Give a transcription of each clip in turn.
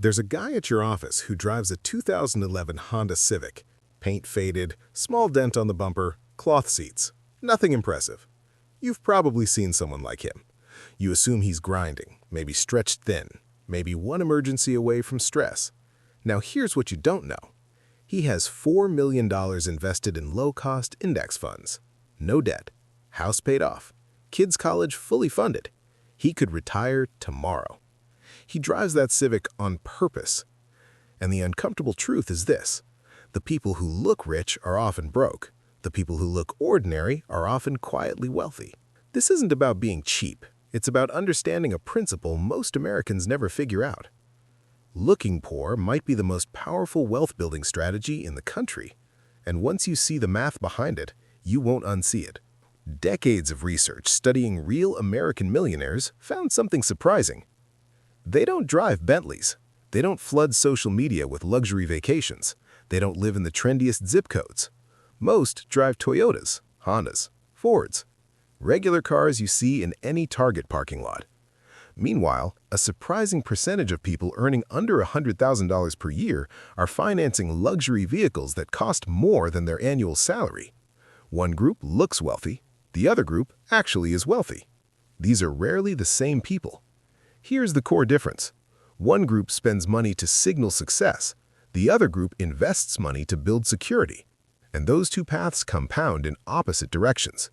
There's a guy at your office who drives a 2011 Honda Civic. Paint faded, small dent on the bumper, cloth seats. Nothing impressive. You've probably seen someone like him. You assume he's grinding, maybe stretched thin, maybe one emergency away from stress. Now here's what you don't know. He has $4 million invested in low-cost index funds. No debt. House paid off. Kids' college fully funded. He could retire tomorrow. He drives that Civic on purpose. And the uncomfortable truth is this. The people who look rich are often broke. The people who look ordinary are often quietly wealthy. This isn't about being cheap. It's about understanding a principle most Americans never figure out. Looking poor might be the most powerful wealth-building strategy in the country. And once you see the math behind it, you won't unsee it. Decades of research studying real American millionaires found something surprising. They don't drive Bentleys. They don't flood social media with luxury vacations. They don't live in the trendiest zip codes. Most drive Toyotas, Hondas, Fords, regular cars you see in any Target parking lot. Meanwhile, a surprising percentage of people earning under $100,000 per year are financing luxury vehicles that cost more than their annual salary. One group looks wealthy, the other group actually is wealthy. These are rarely the same people. Here's the core difference. One group spends money to signal success. The other group invests money to build security. And those two paths compound in opposite directions.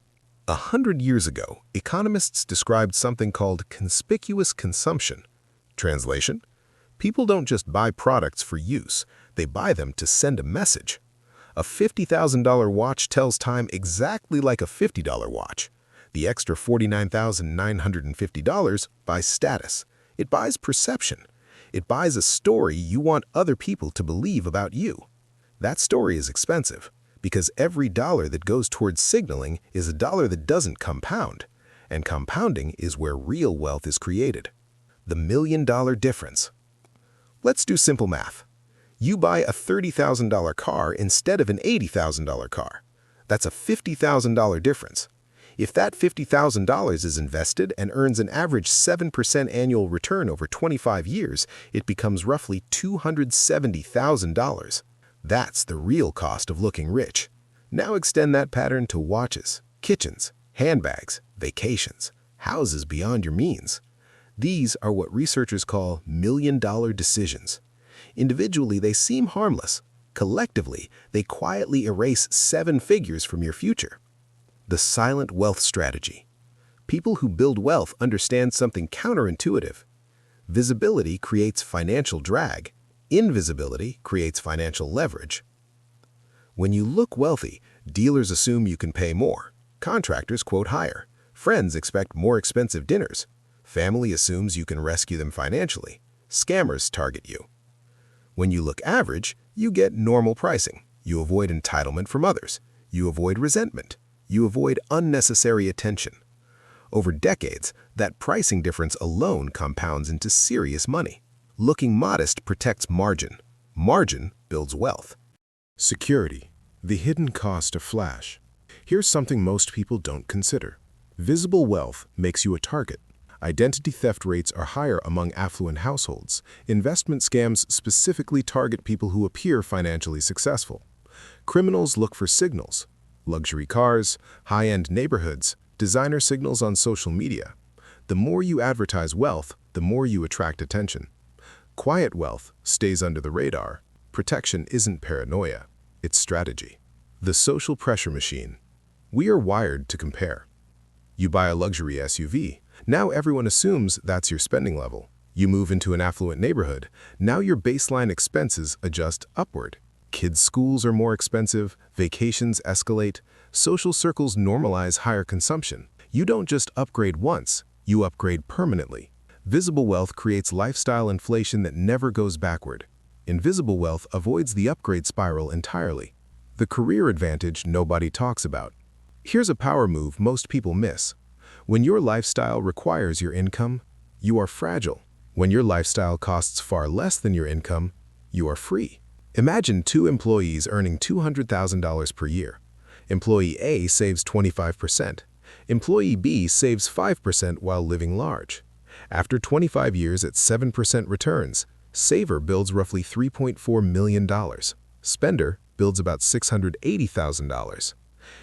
100 years ago, economists described something called conspicuous consumption. Translation: people don't just buy products for use, they buy them to send a message. A $50,000 watch tells time exactly like a $50 watch. The extra $49,950 buys status. It buys perception. It buys a story you want other people to believe about you. That story is expensive, because every dollar that goes towards signaling is a dollar that doesn't compound, and compounding is where real wealth is created. The million-dollar difference. Let's do simple math. You buy a $30,000 car instead of an $80,000 car. That's a $50,000 difference. If that $50,000 is invested and earns an average 7% annual return over 25 years, it becomes roughly $270,000. That's the real cost of looking rich. Now extend that pattern to watches, kitchens, handbags, vacations, houses beyond your means. These are what researchers call million-dollar decisions. Individually, they seem harmless. Collectively, they quietly erase 7 figures from your future. The silent wealth strategy. People who build wealth understand something counterintuitive. Visibility creates financial drag. Invisibility creates financial leverage. When you look wealthy, dealers assume you can pay more. Contractors quote higher. Friends expect more expensive dinners. Family assumes you can rescue them financially. Scammers target you. When you look average, you get normal pricing. You avoid entitlement from others. You avoid resentment. You avoid unnecessary attention. Over decades, that pricing difference alone compounds into serious money. Looking modest protects margin. Margin builds wealth. Security, the hidden cost of flash. Here's something most people don't consider. Visible wealth makes you a target. Identity theft rates are higher among affluent households. Investment scams specifically target people who appear financially successful. Criminals look for signals. Luxury cars, high-end neighborhoods, designer signals on social media. The more you advertise wealth, the more you attract attention. Quiet wealth stays under the radar. Protection isn't paranoia, it's strategy. The social pressure machine. We are wired to compare. You buy a luxury SUV. Now everyone assumes that's your spending level. You move into an affluent neighborhood. Now your baseline expenses adjust upward. Kids' schools are more expensive, vacations escalate, social circles normalize higher consumption. You don't just upgrade once, you upgrade permanently. Visible wealth creates lifestyle inflation that never goes backward. Invisible wealth avoids the upgrade spiral entirely. The career advantage nobody talks about. Here's a power move most people miss. When your lifestyle requires your income, you are fragile. When your lifestyle costs far less than your income, you are free. Imagine 2 employees earning $200,000 per year. Employee A saves 25%. Employee B saves 5% while living large. After 25 years at 7% returns, Saver builds roughly $3.4 million. Spender builds about $680,000.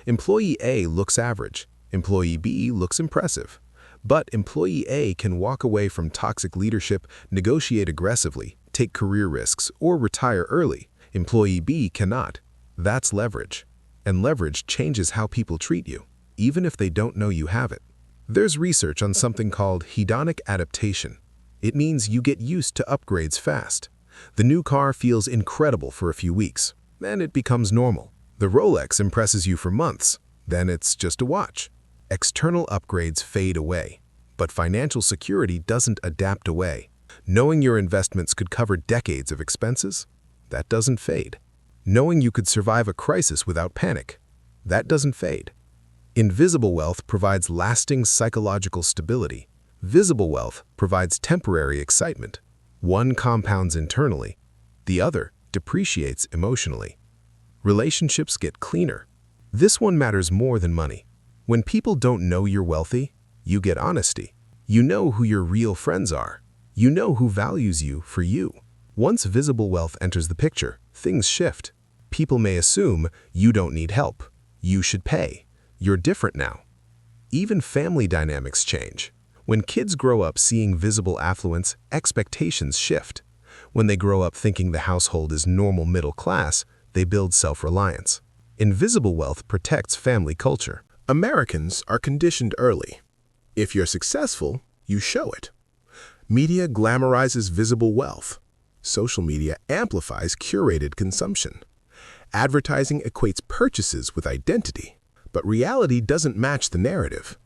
Employee A looks average. Employee B looks impressive. But Employee A can walk away from toxic leadership, negotiate aggressively, take career risks, or retire early. Employee B cannot. That's leverage. And leverage changes how people treat you, even if they don't know you have it. There's research on something called hedonic adaptation. It means you get used to upgrades fast. The new car feels incredible for a few weeks, then it becomes normal. The Rolex impresses you for months, then it's just a watch. External upgrades fade away, but financial security doesn't adapt away. Knowing your investments could cover decades of expenses, that doesn't fade. Knowing you could survive a crisis without panic, that doesn't fade. Invisible wealth provides lasting psychological stability. Visible wealth provides temporary excitement. One compounds internally, the other depreciates emotionally. Relationships get cleaner. This one matters more than money. When people don't know you're wealthy, you get honesty. You know who your real friends are. You know who values you for you. Once visible wealth enters the picture, things shift. People may assume you don't need help. You should pay. You're different now. Even family dynamics change. When kids grow up seeing visible affluence, expectations shift. When they grow up thinking the household is normal middle class, they build self-reliance. Invisible wealth protects family culture. Americans are conditioned early. If you're successful, you show it. Media glamorizes visible wealth. Social media amplifies curated consumption. Advertising equates purchases with identity. But reality doesn't match the narrative.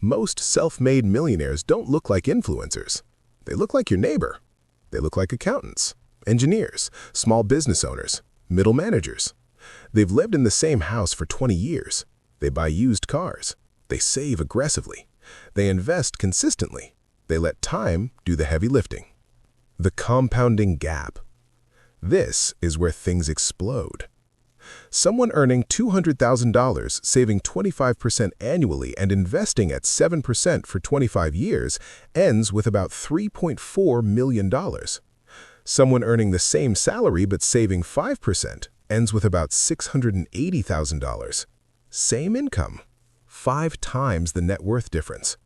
Most self-made millionaires don't look like influencers. They look like your neighbor. They look like accountants, engineers, small business owners, middle managers. They've lived in the same house for 20 years. They buy used cars. They save aggressively. They invest consistently. They let time do the heavy lifting. The compounding gap. This is where things explode. Someone earning $200,000, saving 25% annually and investing at 7% for 25 years ends with about $3.4 million. Someone earning the same salary but saving 5% ends with about $680,000. Same income, 5 times the net worth difference.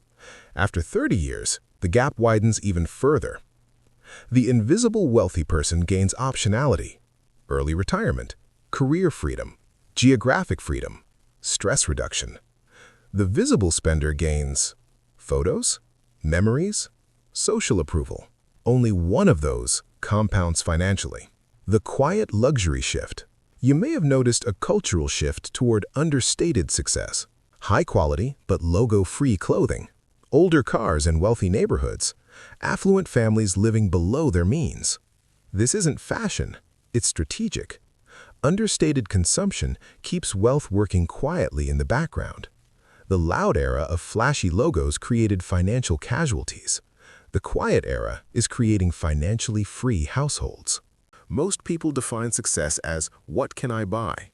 After 30 years, the gap widens even further. The invisible wealthy person gains optionality, early retirement, career freedom, geographic freedom, stress reduction. The visible spender gains photos, memories, social approval. Only one of those compounds financially. The quiet luxury shift. You may have noticed a cultural shift toward understated success. High quality but logo-free clothing, older cars in wealthy neighborhoods, affluent families living below their means. This isn't fashion, it's strategic. Understated consumption keeps wealth working quietly in the background. The loud era of flashy logos created financial casualties. The quiet era is creating financially free households. Most people define success as, what can I buy?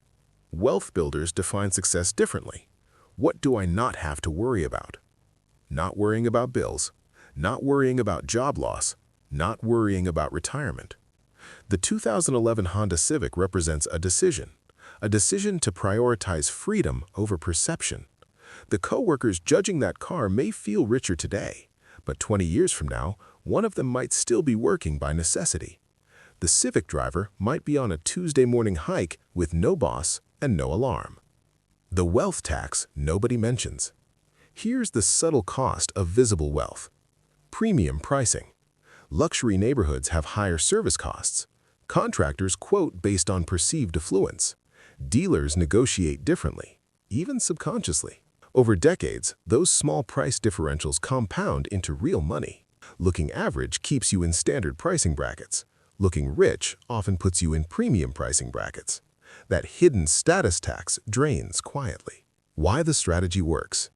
Wealth builders define success differently. What do I not have to worry about? Not worrying about bills, not worrying about job loss, not worrying about retirement. The 2011 Honda Civic represents a decision to prioritize freedom over perception. The coworkers judging that car may feel richer today, but 20 years from now, one of them might still be working by necessity. The Civic driver might be on a Tuesday morning hike with no boss and no alarm. The wealth tax nobody mentions. Here's the subtle cost of visible wealth. Premium pricing. Luxury neighborhoods have higher service costs. Contractors quote based on perceived affluence. Dealers negotiate differently, even subconsciously. Over decades, those small price differentials compound into real money. Looking average keeps you in standard pricing brackets. Looking rich often puts you in premium pricing brackets. That hidden status tax drains quietly. Why the strategy works.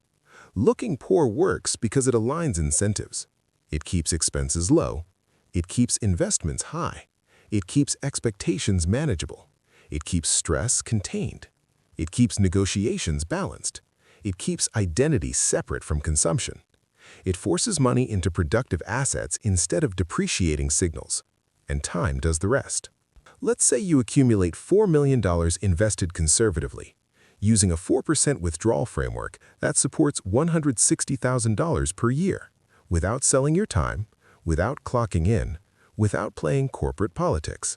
Looking poor works because it aligns incentives. It keeps expenses low. It keeps investments high. It keeps expectations manageable. It keeps stress contained. It keeps negotiations balanced. It keeps identity separate from consumption. It forces money into productive assets instead of depreciating signals. and time does the rest. Let's say you accumulate $4 million invested conservatively. Using a 4% withdrawal framework, that supports $160,000 per year, without selling your time, without clocking in, without playing corporate politics.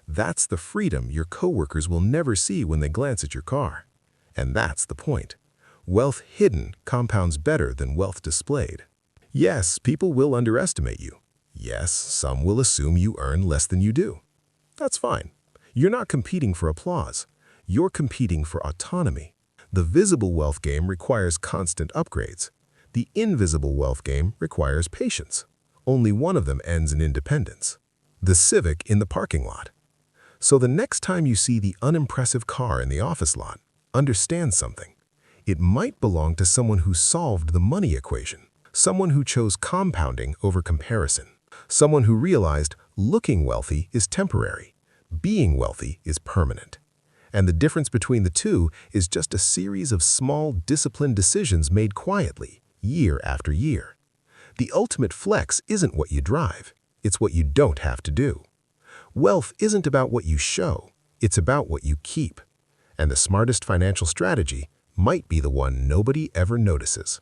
That's the freedom your coworkers will never see when they glance at your car. And that's the point. Wealth hidden compounds better than wealth displayed. Yes, people will underestimate you. Yes, some will assume you earn less than you do. That's fine. You're not competing for applause. You're competing for autonomy. The visible wealth game requires constant upgrades. The invisible wealth game requires patience. Only one of them ends in independence. The Civic in the parking lot. So the next time you see the unimpressive car in the office lot, understand something. It might belong to someone who solved the money equation, someone who chose compounding over comparison, someone who realized looking wealthy is temporary, being wealthy is permanent. And the difference between the two is just a series of small, disciplined decisions made quietly, year after year. The ultimate flex isn't what you drive, it's what you don't have to do. Wealth isn't about what you show, it's about what you keep. And the smartest financial strategy might be the one nobody ever notices.